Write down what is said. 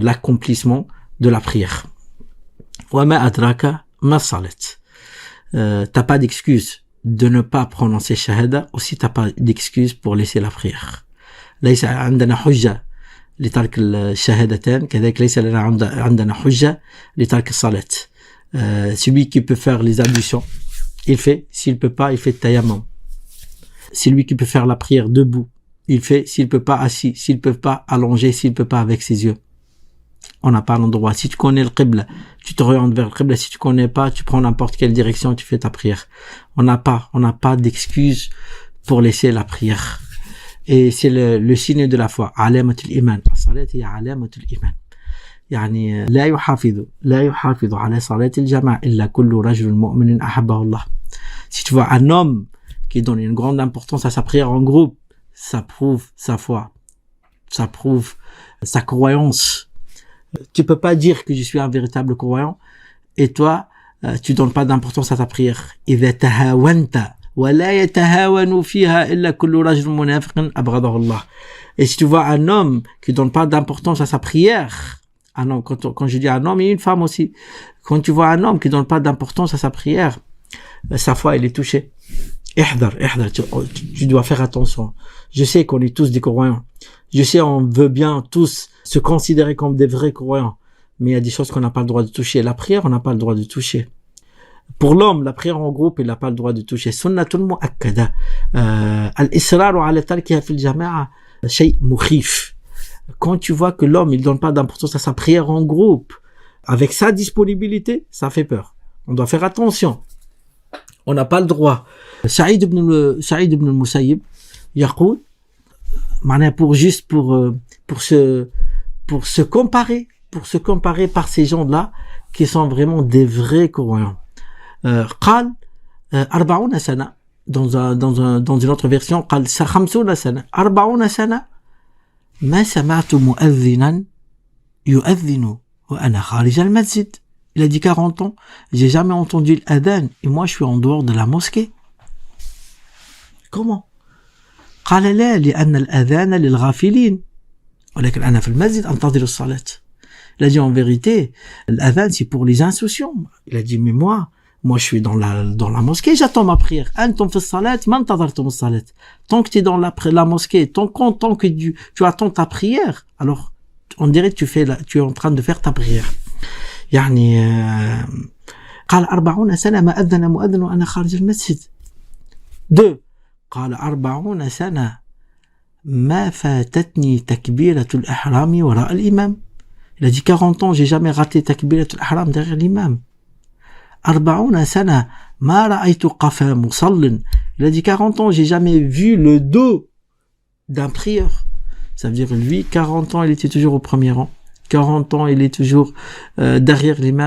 l'accomplissement de la prière. T'as pas d'excuse de ne pas prononcer shahada, aussi t'as pas d'excuse pour laisser la prière. ليس عندنا حجة لترك الشهادتين كذلك ليس عندنا حجة لترك الصلاة. Celui qui peut faire les ablutions, il fait. S'il peut pas, il fait tayammum. Celui qui peut faire la prière debout, il fait. S'il peut pas, assis. S'il peut pas, allongé. S'il peut pas, avec ses yeux. On n'a pas l'endroit. Si tu connais le qibla, tu t'orientes vers le qibla. Si tu connais pas, tu prends n'importe quelle direction, tu fais ta prière. On n'a pas d'excuse pour laisser la prière. Et c'est le signe de la foi. علامة الإيمان. الصلاة هي علامة الإيمان. يعني لا يحافظ على صلاة الجماعة إلا كل رجل مؤمن أحبه الله. Si tu vois un homme qui donne une grande importance à sa prière en groupe, ça prouve sa foi. Ça prouve sa croyance. Tu peux pas dire que je suis un véritable croyant et toi, tu donnes pas d'importance à ta prière. إذا تهاونت ولا يتهاون فيها إلا كل رجل منافق أبغضه الله. Et si tu vois un homme qui donne pas d'importance à sa prière, un homme, quand je dis un homme et une femme aussi, quand tu vois un homme qui donne pas d'importance à sa prière, sa foi elle est touchée. احذر, tu dois faire attention. Je sais qu'on est tous des croyants. Je sais on veut bien tous se considérer comme des vrais croyants, mais il y a des choses qu'on n'a pas le droit de toucher. La prière, on n'a pas le droit de toucher. Pour l'homme, la prière en groupe, il n'a pas le droit de toucher. Sunnatul mu'akkada. Al-israru ala tarkiha fil jama'a shay mukhif. Quand tu vois que l'homme, il donne pas d'importance à sa prière en groupe, avec sa disponibilité, ça fait peur. On doit faire attention. On n'a pas le droit. Saïd ibn al-Musayyib, يقول, pour se comparer par ces gens-là, qui sont vraiment des vrais croyants. قال 40 سنة dans une autre version قال 50 سنة 40 سنة ما سمعت مؤذنا يؤذن وأنا خارج المسجد. Il a dit 40 ans, j'ai jamais entendu l'adhan et moi je suis en dehors de la mosquée. Comment? قال لا لأن الأذان للغافلين ولكن أنا في المسجد أنتظر الصلاة. Il a dit en vérité, l'adhan c'est pour les insouciants. Il a dit mais moi je suis dans la mosquée, j'attends ma prière. أنتم في الصلاة ما انتظرتم الصلاة. Tant que tu es dans la mosquée, tant que tu attends ta prière, alors on dirait que tu es en train de faire ta prière. يعني قال 40 سنة ما أذن مؤذن وأنا خارج المسجد. 2 قال 40 سنة ما فاتتني تكبيرة الإحرام وراء الإمام. Il a dit 40 ans, j'ai jamais raté takbirat al-ihram derrière l'imam. 40 سنة ما رأيت قفا مصل. Il a dit 40 ans, j'ai jamais vu le dos d'un prieur. Ça veut dire lui, 40 ans, il était toujours au premier rang. 40 ans, il est toujours derrière l'imam.